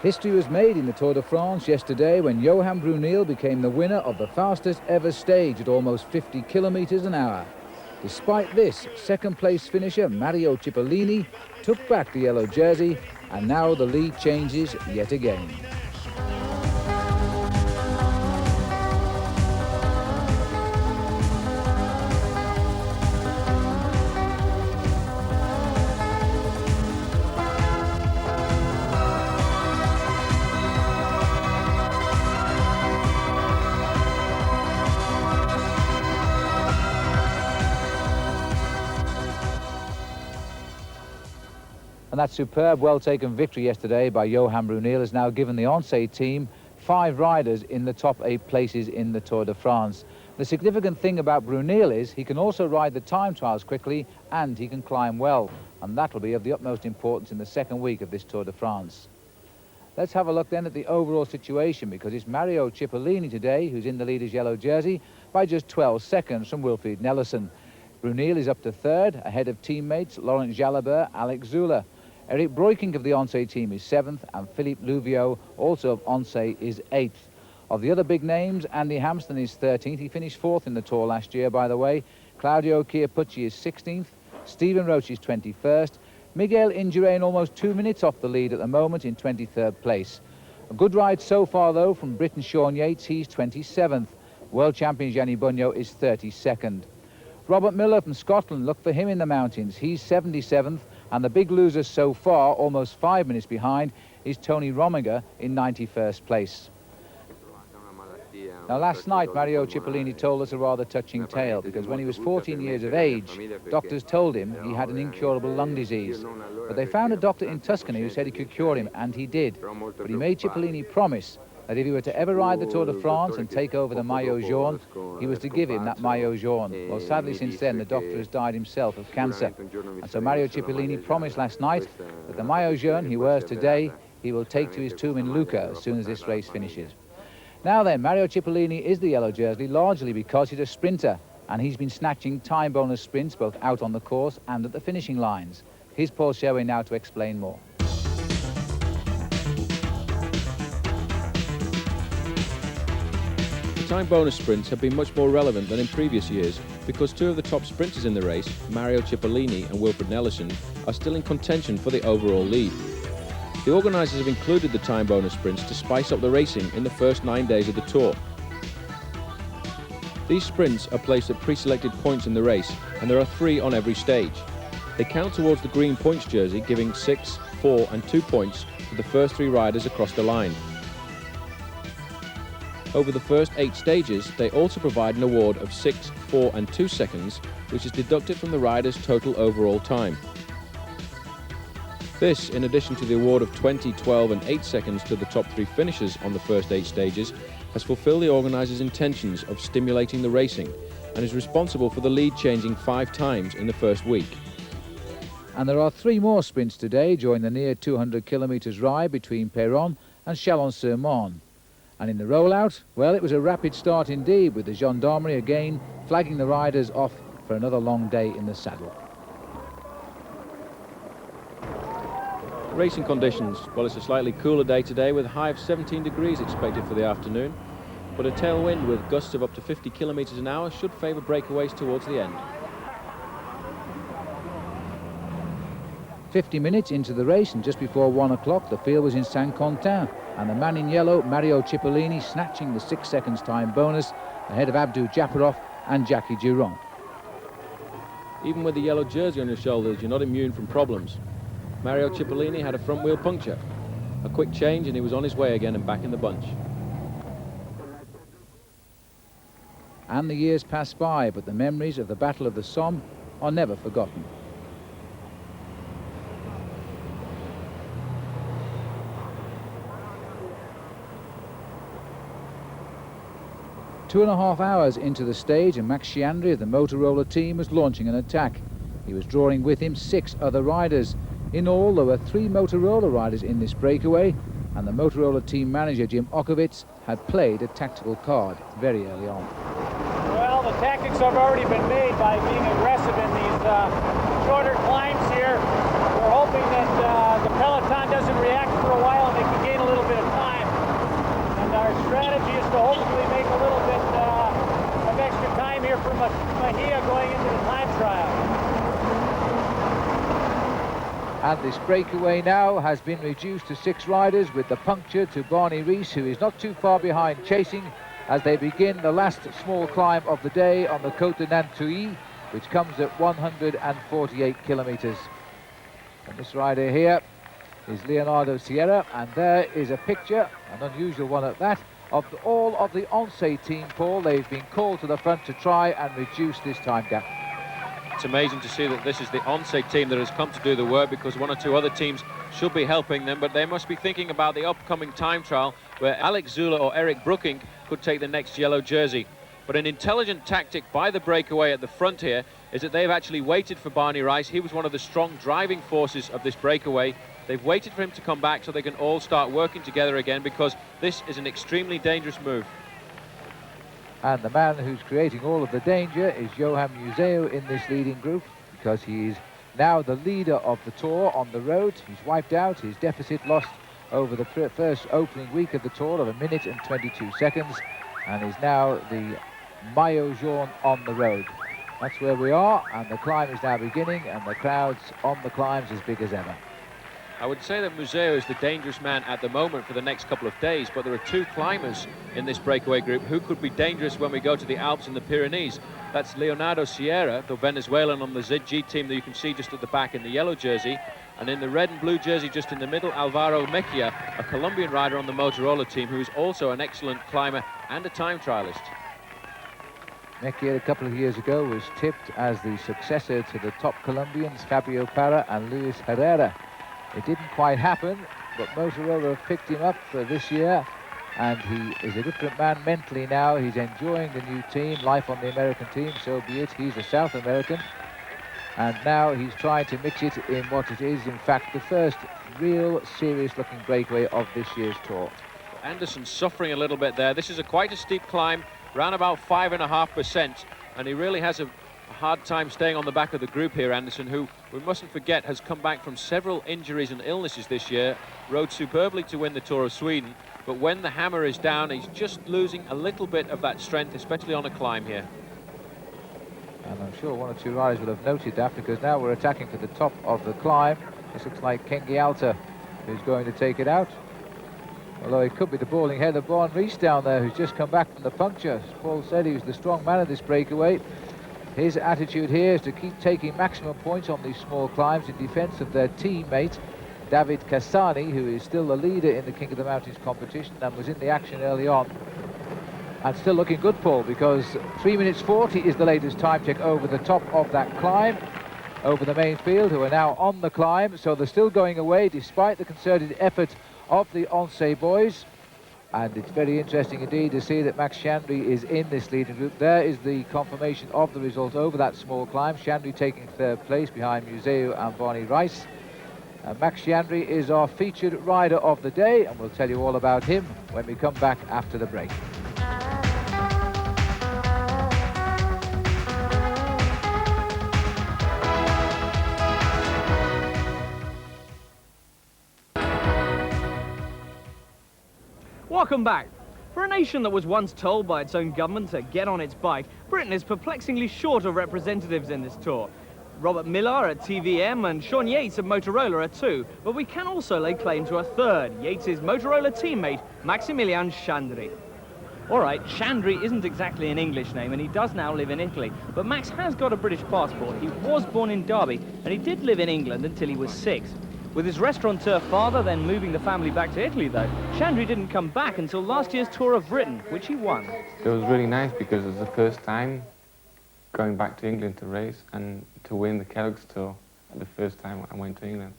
History was made in the Tour de France yesterday when Johan Bruneel became the winner of the fastest ever stage at almost 50 kilometers an hour. Despite this, second-place finisher Mario Cipollini took back the yellow jersey, and now the lead changes yet again. And that superb, well-taken victory yesterday by Johan Bruneel has now given the Oncé team 5 riders in the top 8 places in the Tour de France. The significant thing about Bruneel is he can also ride the time trials quickly and he can climb well. And that will be of the utmost importance in the second week of this Tour de France. Let's have a look then at the overall situation, because it's Mario Cipollini today who's in the leader's yellow jersey by just 12 seconds from Wilfried Nellison. Bruneel is up to 3rd, ahead of teammates Laurent Jalabert, Alex Zula. Eric Breukink of the Oncé team is 7th, and Philippe Louvieau, also of Oncé, is 8th. Of the other big names, Andy Hampsten is 13th. He finished 4th in the Tour last year, by the way. Claudio Chiappucci is 16th. Stephen Roche is 21st. Miguel Indurain almost 2 minutes off the lead at the moment in 23rd place. A good ride so far, though, from Briton Sean Yates. He's 27th. World champion Gianni Bugno is 32nd. Robert Miller from Scotland, look for him in the mountains. He's 77th. And the big loser so far, almost 5 minutes behind, is Tony Rominger in 91st place. Now, last night, Mario Cipollini told us a rather touching tale, because when he was 14 years of age, doctors told him he had an incurable lung disease. But they found a doctor in Tuscany who said he could cure him, and he did. But he made Cipollini promise that if he were to ever ride the Tour de France and take over the Maillot Jaune, he was to give him that Maillot Jaune. Well, sadly, since then, the doctor has died himself of cancer. And so Mario Cipollini promised last night that the Maillot Jaune he wears today, he will take to his tomb in Lucca as soon as this race finishes. Now then, Mario Cipollini is the yellow jersey largely because he's a sprinter, and he's been snatching time bonus sprints both out on the course and at the finishing lines. Here's Paul Sherwin now to explain more. Time bonus sprints have been much more relevant than in previous years because 2 of the top sprinters in the race, Mario Cipollini and Wilfried Nellison, are still in contention for the overall lead. The organisers have included the time bonus sprints to spice up the racing in the first 9 days of the Tour. These sprints are placed at pre-selected points in the race, and there are 3 on every stage. They count towards the green points jersey, giving 6, 4 and 2 points to the first 3 riders across the line. Over the first 8 stages, they also provide an award of 6, 4 and 2 seconds, which is deducted from the rider's total overall time. This, in addition to the award of 20, 12 and 8 seconds to the top 3 finishers on the first 8 stages, has fulfilled the organisers' intentions of stimulating the racing and is responsible for the lead changing 5 times in the first week. And there are 3 more sprints today during the near 200 kilometres ride between Peronne-Chalons sur marne. And in the rollout, well, it was a rapid start indeed, with the gendarmerie again flagging the riders off for another long day in the saddle. Racing conditions, well, it's a slightly cooler day today with a high of 17 degrees expected for the afternoon, but a tailwind with gusts of up to 50 kilometres an hour should favour breakaways towards the end. 50 minutes into the race and just before 1 o'clock, the field was in Saint-Quentin, and the man in yellow, Mario Cipollini, snatching the 6 seconds time bonus ahead of Abdou Japarov and Jackie Durand. Even with the yellow jersey on your shoulders, you're not immune from problems. Mario Cipollini had a front wheel puncture. A quick change and he was on his way again and back in the bunch. And the years pass by, but the memories of the Battle of the Somme are never forgotten. Two and a half hours into the stage, and Max Chiandri of the Motorola team was launching an attack. He was drawing with him 6 other riders. In all, there were 3 Motorola riders in this breakaway, and the Motorola team manager, Jim Okovits, had played a tactical card very early on. Well, the tactics have already been made by being aggressive in these shorter climbs here. We're hoping that the peloton doesn't react for a while and they can gain a little And this breakaway now has been reduced to 6 riders, with the puncture to Barney Rees, who is not too far behind chasing as they begin the last small climb of the day on the Côte de Nantouilly, which comes at 148 kilometers. And this rider here is Leonardo Sierra, and there is a picture, an unusual one at that, of all of the Once team, Paul. They've been called to the front to try and reduce this time gap. It's amazing to see that this is the Once team that has come to do the work, because 1 or 2 other teams should be helping them, but they must be thinking about the upcoming time trial where Alex Zula or Eric Brooking could take the next yellow jersey. But an intelligent tactic by the breakaway at the front here is that they've actually waited for Barney Rice. He was one of the strong driving forces of this breakaway. They've waited for him to come back so they can all start working together again, because this is an extremely dangerous move. And the man who's creating all of the danger is Johan Museo in this leading group, because he is now the leader of the Tour on the road. He's wiped out his deficit lost over the first opening week of the Tour of 1 minute and 22 seconds, and is now the maillot jaune on the road. That's where we are, and the climb is now beginning, and the crowds on the climbs as big as ever. I would say that Museo is the dangerous man at the moment for the next couple of days, but there are 2 climbers in this breakaway group who could be dangerous when we go to the Alps and the Pyrenees. That's Leonardo Sierra, the Venezuelan on the ZG team that you can see just at the back in the yellow jersey, and in the red and blue jersey just in the middle, Alvaro Mejia, a Colombian rider on the Motorola team who is also an excellent climber and a time trialist. Mejia a couple of years ago was tipped as the successor to the top Colombians Fabio Parra and Luis Herrera. It didn't quite happen, but Motorola have picked him up for this year, and he is a different man mentally now. He's enjoying the new team, life on the American team, so be it. He's a South American, and now he's trying to mix it in what it is, in fact, the first real serious-looking breakaway of this year's Tour. Anderson suffering a little bit there. This is quite a steep climb, around about 5.5%, and he really has a hard time staying on the back of the group here, Anderson, who we mustn't forget has come back from several injuries and illnesses this year, rode superbly to win the Tour of Sweden, but when the hammer is down, he's just losing a little bit of that strength, especially on a climb here. And I'm sure 1 or 2 riders will have noted that, because now we're attacking to the top of the climb. This looks like Kengi Alta who's going to take it out, although it could be the balding head of Barney Rees down there, who's just come back from the puncture. As Paul said, he was the strong man of this breakaway. His attitude here is to keep taking maximum points on these small climbs in defense of their teammate David Cassani, who is still the leader in the King of the Mountains competition and was in the action early on, and still looking good, Paul, because 3 minutes 40 is the latest time check over the top of that climb, over the main field, who are now on the climb. So they're still going away despite the concerted effort of the Once boys. And it's very interesting indeed to see that Max Chandry is in this leading group. There is the confirmation of the result over that small climb. Chandry taking 3rd place behind Museo and Barney Rice. Max Chandry is our featured rider of the day, and we'll tell you all about him when we come back after the break. Welcome back. For a nation that was once told by its own government to get on its bike, Britain is perplexingly short of representatives in this Tour. Robert Millar at TVM and Sean Yates at Motorola are 2, but we can also lay claim to a 3rd, Yates' Motorola teammate, Maximilian Chandry. All right, Chandry isn't exactly an English name, and he does now live in Italy, but Max has got a British passport. He was born in Derby, and he did live in England until he was 6. With his restaurateur father then moving the family back to Italy, though, Chandry didn't come back until last year's Tour of Britain, which he won. It was really nice because it was the first time going back to England to race and to win the Kellogg's Tour, the first time I went to England.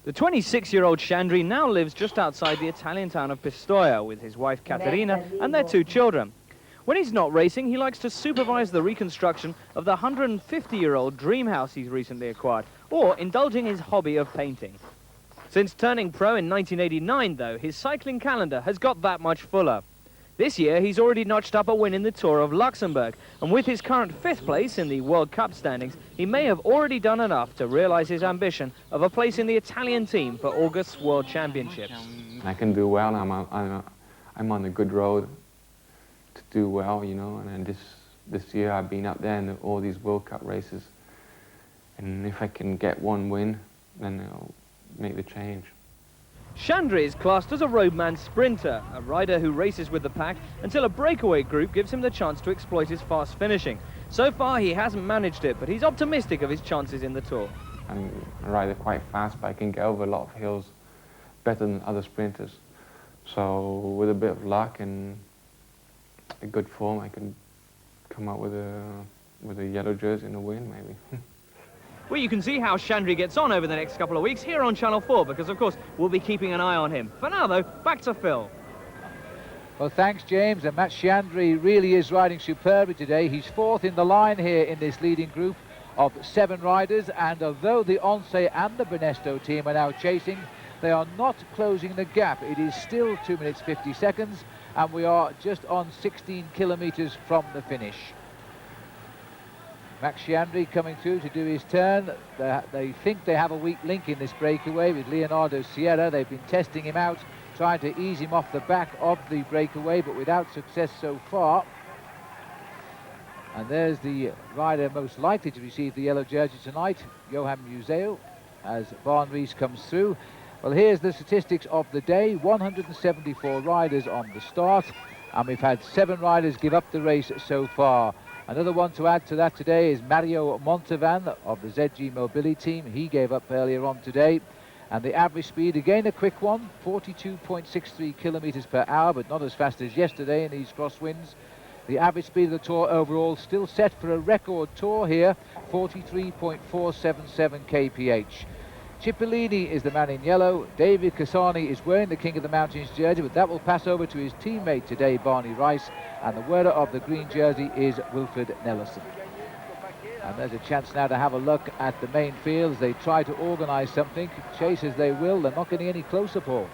The 26-year-old Chandry now lives just outside the Italian town of Pistoia with his wife Caterina and their 2 children. When he's not racing, he likes to supervise the reconstruction of the 150-year-old dream house he's recently acquired, or indulging his hobby of painting. Since turning pro in 1989, though, his cycling calendar has got that much fuller. This year, he's already notched up a win in the Tour of Luxembourg, and with his current 5th place in the World Cup standings, he may have already done enough to realise his ambition of a place in the Italian team for August's World Championships. I can do well, and I'm on a good road to do well, you know, and then this year I've been up there in all these World Cup races, and if I can get 1 win, then make the change. Chandri is classed as a roadman sprinter, a rider who races with the pack until a breakaway group gives him the chance to exploit his fast finishing. So far he hasn't managed it, but he's optimistic of his chances in the Tour. I'm a rider quite fast, but I can get over a lot of hills better than other sprinters. So with a bit of luck and a good form, I can come out with a yellow jersey and a win, maybe. Well, you can see how Chandri gets on over the next couple of weeks here on Channel 4, because of course we'll be keeping an eye on him. For now though, back to Phil. Well, thanks, James. And Matt Chandri really is riding superbly today. He's fourth in the line here in this leading group of 7 riders, and although the Once and the Benesto team are now chasing, they are not closing the gap. It is still 2 minutes 50 seconds, and we are just on 16 kilometres from the finish. Max Chandri coming through to do his turn. They think they have a weak link in this breakaway with Leonardo Sierra. They've been testing him out, trying to ease him off the back of the breakaway, but without success so far. And there's the rider most likely to receive the yellow jersey tonight, Johan Museo, as Barn Rees comes through. Well, here's the statistics of the day. 174 riders on the start, and we've had 7 riders give up the race so far. Another one to add to that today is Mario Montalvan of the ZG Mobility team. He gave up earlier on today. And the average speed, again a quick one, 42.63 kilometres per hour, but not as fast as yesterday in these crosswinds. The average speed of the Tour overall still set for a record Tour here, 43.477 kph. Cipollini is the man in yellow. David Cassani is wearing the King of the Mountains jersey, but that will pass over to his teammate today, Barney Rice, and the wearer of the green jersey is Wilfred Nelson. And there's a chance now to have a look at the main field as they try to organise something. Chase as they will, they're not getting any closer, Paul.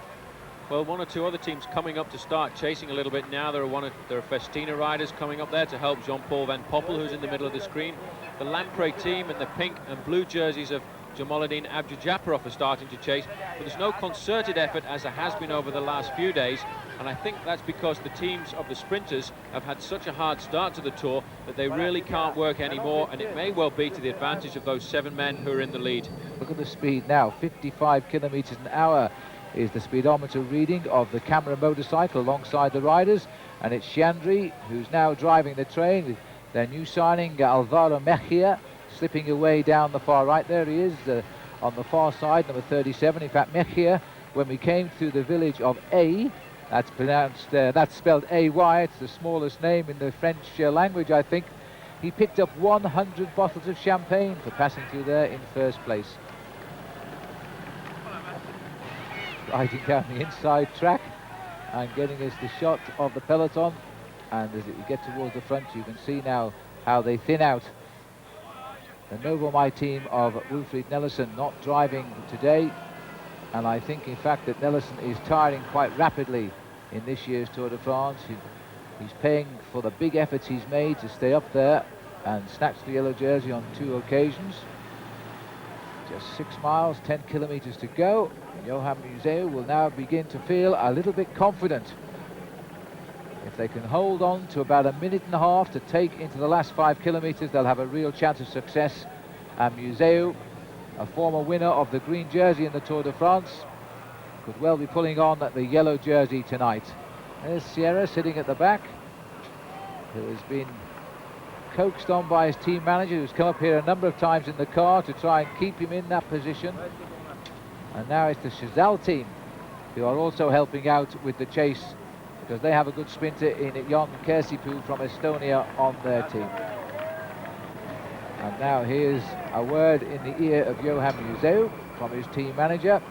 Well, 1 or 2 other teams coming up to start chasing a little bit now. There are Festina riders coming up there to help Jean-Paul Van Poppel, who's in the middle of the screen. The Lamprey team and the pink and blue jerseys of Jamaluddin Abdujaparov are starting to chase, but there's no concerted effort as there has been over the last few days, and I think that's because the teams of the sprinters have had such a hard start to the Tour that they really can't work anymore, and it may well be to the advantage of those 7 men who are in the lead. Look at the speed now, 55 kilometres an hour is the speedometer reading of the camera motorcycle alongside the riders, and it's Chandri who's now driving the train with their new signing, Alvaro Mejia, slipping away down the far right. There he is on the far side, number 37. In fact, Mejia, when we came through the village of A, that's pronounced, that's spelled A-Y, it's the smallest name in the French language, I think. He picked up 100 bottles of champagne for passing through there in first place. Riding down the inside track and getting us the shot of the peloton. And as you get towards the front, you can see now how they thin out. The Novomai team of Wilfried Nelson not driving today, and I think in fact that Nelson is tiring quite rapidly in this year's Tour de France. He's paying for the big efforts he's made to stay up there and snatch the yellow jersey on 2 occasions. Just 6 miles, 10 kilometres to go. Johan Museo will now begin to feel a little bit confident. If they can hold on to about 1.5 minutes to take into the last 5 kilometres, they'll have a real chance of success. And Museo, a former winner of the green jersey in the Tour de France, could well be pulling on the yellow jersey tonight. There's Sierra sitting at the back, who has been coaxed on by his team manager, who's come up here a number of times in the car to try and keep him in that position. And now it's the Chazal team, who are also helping out with the chase, because they have a good sprinter in Jon Kersipu from Estonia on their team. And now here's a word in the ear of Johan Museo from his team manager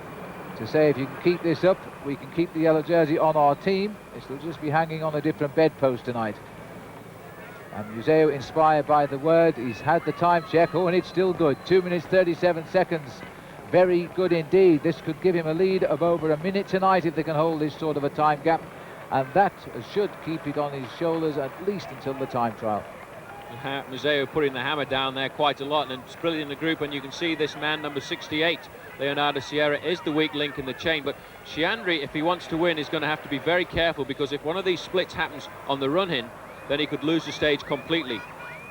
to say, if you can keep this up, we can keep the yellow jersey on our team. This will just be hanging on a different bedpost tonight. And Museo, inspired by the word, he's had the time check. Oh, and it's still good. 2 minutes 37 seconds. Very good indeed. This could give him a lead of over 1 minute tonight if they can hold this sort of a time gap. And that should keep it on his shoulders at least until the time trial. Museo putting the hammer down there quite a lot and splitting in the group, and you can see this man, number 68, Leonardo Sierra, is the weak link in the chain. But Chandri, if he wants to win, is going to have to be very careful, because if one of these splits happens on the run-in, then he could lose the stage completely.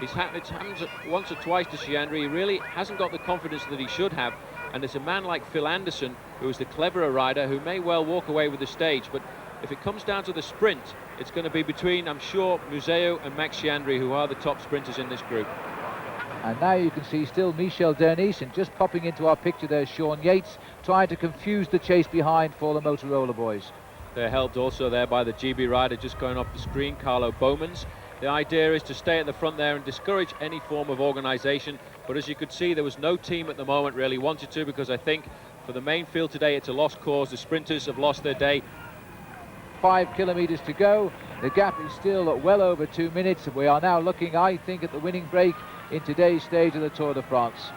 It's happened once or twice to Chandri. He really hasn't got the confidence that he should have, And there's a man like Phil Anderson, who is the cleverer rider, who may well walk away with the stage. But if it comes down to the sprint, it's going to be between, I'm sure, Museo and Max Chiandri, who are the top sprinters in this group. And now you can see still Michel Dernice, and just popping into our picture there's Sean Yates, trying to confuse the chase behind for the Motorola boys. They're helped also there by the GB rider just going off the screen, Carlo Bowmans. The idea is to stay at the front there and discourage any form of organisation. But as you could see, there was no team at the moment really wanted to, because I think for the main field today, it's a lost cause. The sprinters have lost their day. 5 kilometres to go. The gap is still well over 2 minutes. We are now looking, I think, at the winning break in today's stage of the Tour de France.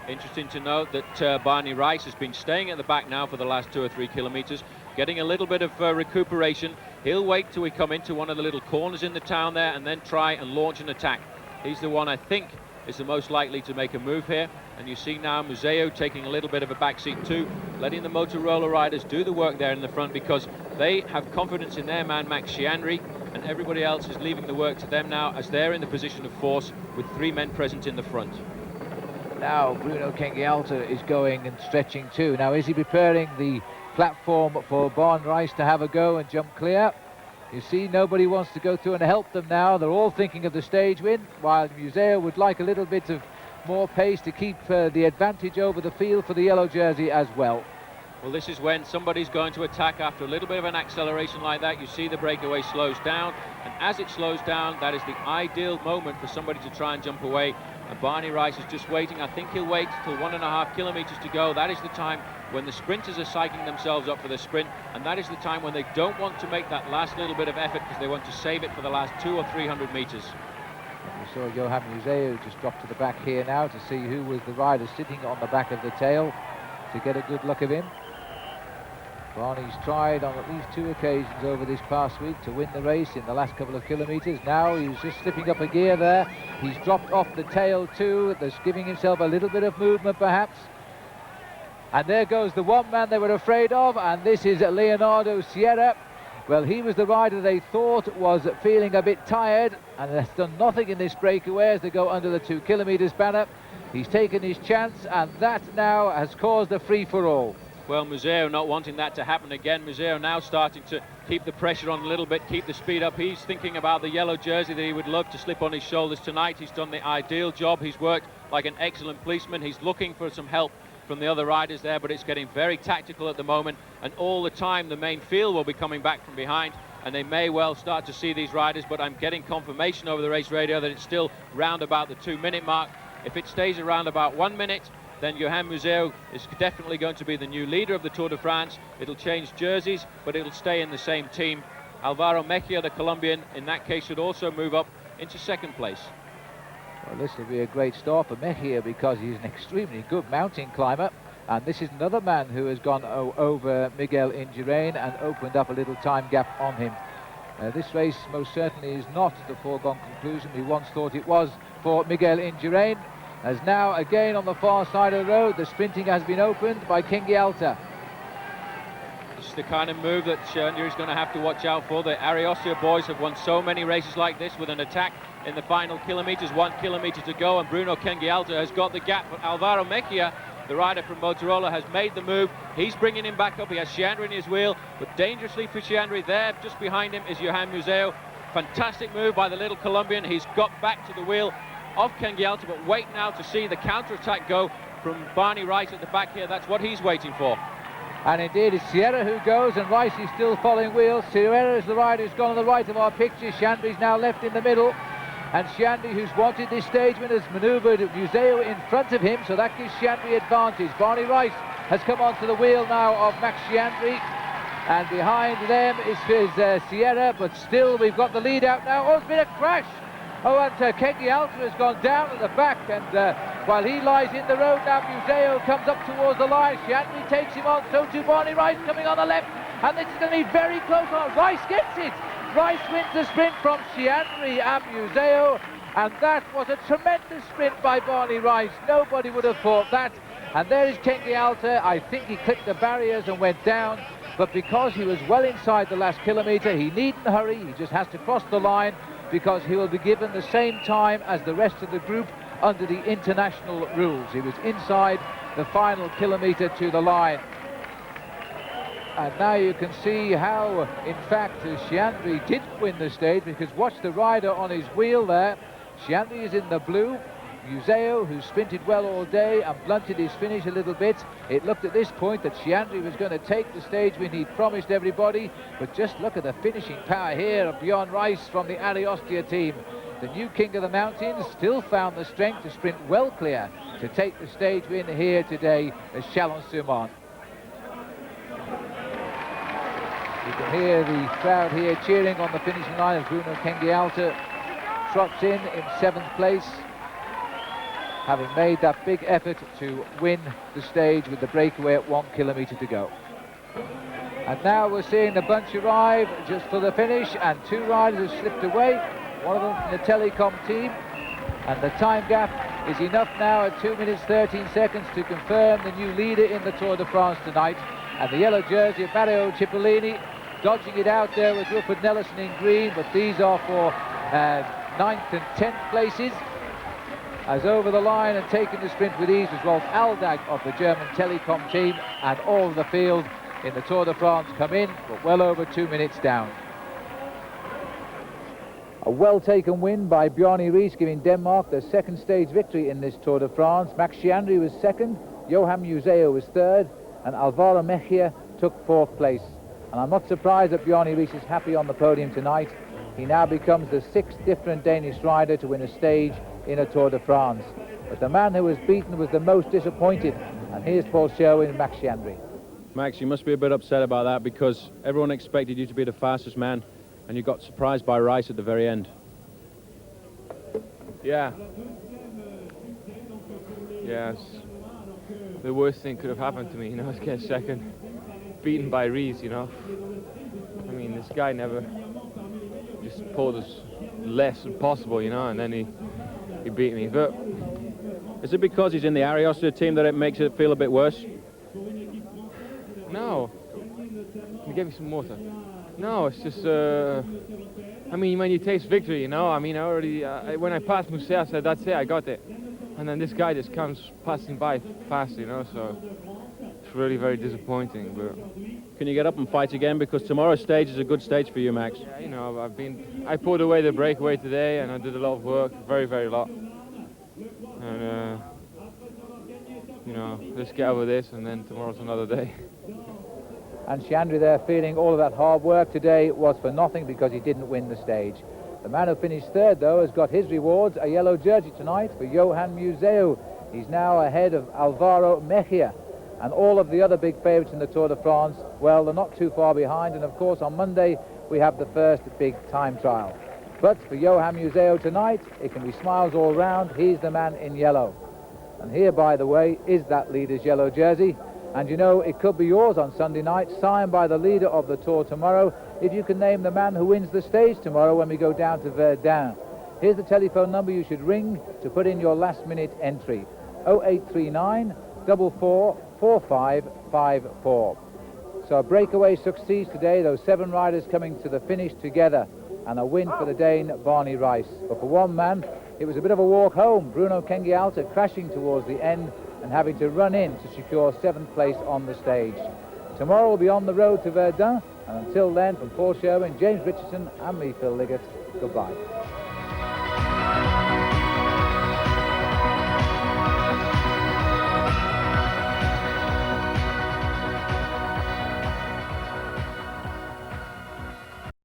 Interesting to note that Barney Rice has been staying at the back now for the last 2 or 3 kilometres, getting a little bit of recuperation. He'll wait till we come into one of the little corners in the town there and then try and launch an attack. He's the one I think is the most likely to make a move here. And you see now Museo taking a little bit of a backseat too, letting the Motorola riders do the work there in the front, because they have confidence in their man Max Chiandri, and everybody else is leaving the work to them now as they're in the position of force with 3 men present in the front. Now Bruno Kengialta is going and stretching too. Now is he preparing the platform for Barney Rice to have a go and jump clear? You see, nobody wants to go through and help them now. They're all thinking of the stage win, while Museo would like a little bit of more pace to keep the advantage over the field for the yellow jersey as well. Well, this is when somebody's going to attack after a little bit of an acceleration like that. You see the breakaway slows down, and as it slows down, that is the ideal moment for somebody to try and jump away. And Barney Rice is just waiting. I think he'll wait till 1.5 kilometres to go. That is the time when the sprinters are psyching themselves up for the sprint, and that is the time when they don't want to make that last little bit of effort, because they want to save it for the last 200 or 300 metres. We saw Johan Museo just drop to the back here now to see who was the rider sitting on the back of the tail, to get a good look of him. Barney's tried on at least 2 occasions over this past week to win the race in the last couple of kilometres. Now he's just slipping up a gear there. He's dropped off the tail too. That's giving himself a little bit of movement perhaps. And there goes the one man they were afraid of, and this is Leonardo Sierra. Well, he was the rider they thought was feeling a bit tired, and has done nothing in this breakaway as they go under the 2 kilometres banner. He's taken his chance, and that now has caused a free-for-all. Well, Museo not wanting that to happen again. Museo now starting to keep the pressure on a little bit, keep the speed up. He's thinking about the yellow jersey that he would love to slip on his shoulders tonight. He's done the ideal job. He's worked like an excellent policeman. He's looking for some help from the other riders there, but it's getting very tactical at the moment, and all the time the main field will be coming back from behind, and they may well start to see these riders. But I'm getting confirmation over the race radio that it's still round about the 2-minute mark. If it stays around about 1 minute, then Johan Museo is definitely going to be the new leader of the Tour de France. It'll change jerseys, but it'll stay in the same team. Alvaro Mejia, the Colombian, in that case should also move up into 2nd place. Well, this will be a great start for Mejia, because he's an extremely good mountain climber, and this is another man who has gone over Miguel Indurain and opened up a little time gap on him. This race most certainly is not the foregone conclusion we once thought it was for Miguel Indurain, as now again on the far side of the road the sprinting has been opened by Kengialta. This is the kind of move that Chiandri is going to have to watch out for. The Ariosia boys have won so many races like this with an attack in the final kilometres. 1 kilometre to go, and Bruno Kengialta has got the gap. But Alvaro Mejia, the rider from Motorola, has made the move. He's bringing him back up. He has Chiandri in his wheel, but dangerously for Chiandri. There, just behind him, is Johan Museo. Fantastic move by the little Colombian. He's got back to the wheel of Kengialta, but wait now to see the counter-attack go from Barney Rice at the back here. That's what he's waiting for. And indeed it's Sierra who goes, and Rice is still following wheels. Sierra is the rider who's gone on the right of our picture. Chiandri's now left in the middle, and Chiandri, who's wanted this stage win, has manoeuvred Museo in front of him, so that gives Chiandri advantage. Barney Rice has come onto the wheel now of Max Chiandri, and behind them is Sierra, but still we've got the lead out now. Oh, it's been a crash! Oh, and Kengialta has gone down at the back, and while he lies in the road now, Museo comes up towards the line. Chiandri takes him on, so too Barney Rice coming on the left, and this is going to be very close on. Rice gets it! Rice wins the sprint from Chiandri and Museo, and that was a tremendous sprint by Barney Rice. Nobody would have thought that. And there is Kengialta. I think he clipped the barriers and went down, but because he was well inside the last kilometre, he needn't hurry. He just has to cross the line, because he will be given the same time as the rest of the group under the international rules. He was inside the final kilometre to the line. And now you can see how, in fact, Chiandri did win the stage, because watch the rider on his wheel there. Chiandri is in the blue. Museo, who sprinted well all day and blunted his finish a little bit. It looked at this point that Chiandri was going to take the stage when he'd promised everybody, but just look at the finishing power here of Bjorn Rice from the Ariostia team. The new king of the mountains still found the strength to sprint well clear to take the stage win here today at Chalons sur marne. You can hear the crowd here cheering on the finishing line as Bruno Kengialta trots in 7th place, having made that big effort to win the stage with the breakaway at 1 kilometre to go. And now we're seeing the bunch arrive just for the finish, and 2 riders have slipped away, one of them from the Telecom team, and the time gap is enough now at 2 minutes 13 seconds to confirm the new leader in the Tour de France tonight. And the yellow jersey of Mario Cipollini dodging it out there with Wilfred Nellison in green, but these are for 9th and 10th places. As over the line and taking the sprint with ease was Rolf Aldag of the German Telecom team, and all of the field in the Tour de France come in, but well over 2 minutes down. A well-taken win by Bjarne Riis, giving Denmark their 2nd stage victory in this Tour de France. Max Chiandri was 2nd, Johan Museo was 3rd, and Alvaro Mejia took 4th place. And I'm not surprised that Bjarne Riis is happy on the podium tonight. He now becomes the 6th different Danish rider to win a stage in a Tour de France. But the man who was beaten was the most disappointed, and here's Paul Sherwin and Max Chiandri. Max, you must be a bit upset about that, because everyone expected you to be the fastest man, and you got surprised by Rice at the very end. Yeah. Yes. The worst thing could have happened to me, you know, is get 2nd, beaten by Riis, you know. I mean, this guy never just pulled as less as possible, you know, and then he beat me. But is it because he's in the Ariostia team that it makes it feel a bit worse? No. Can you give me some water? No, it's just, I mean, when you taste victory, you know, I mean, I already, when I passed Museo, I said, that's it, I got it. And then this guy just comes passing by fast, you know, so it's really very disappointing. But can you get up and fight again? Because tomorrow's stage is a good stage for you, Max. Yeah, you know, I pulled away the breakaway today, and I did a lot of work, very lot. And, you know, let's get over this, and then tomorrow's another day. And Chiandri there feeling all of that hard work today was for nothing because he didn't win the stage. The man who finished 3rd, though, has got his rewards, a yellow jersey tonight for Johan Museo. He's now ahead of Alvaro Mejia. And all of the other big favourites in the Tour de France, well, they're not too far behind. And, of course, on Monday, we have the first big time trial. But for Johan Museo tonight, it can be smiles all round. He's the man in yellow. And here, by the way, is that leader's yellow jersey. And you know, it could be yours on Sunday night, signed by the leader of the Tour tomorrow, if you can name the man who wins the stage tomorrow when we go down to Verdun. Here's the telephone number you should ring to put in your last-minute entry. 0839 44 4554. So a breakaway succeeds today, those 7 riders coming to the finish together, and a win for the Dane Bjarne Rice. But for one man, it was a bit of a walk home. Bruno Kengialta crashing towards the end and having to run in to secure 7th place on the stage. Tomorrow we'll be on the road to Verdun, and until then, from Paul Sherwin, James Richardson and me, Phil Liggett, goodbye.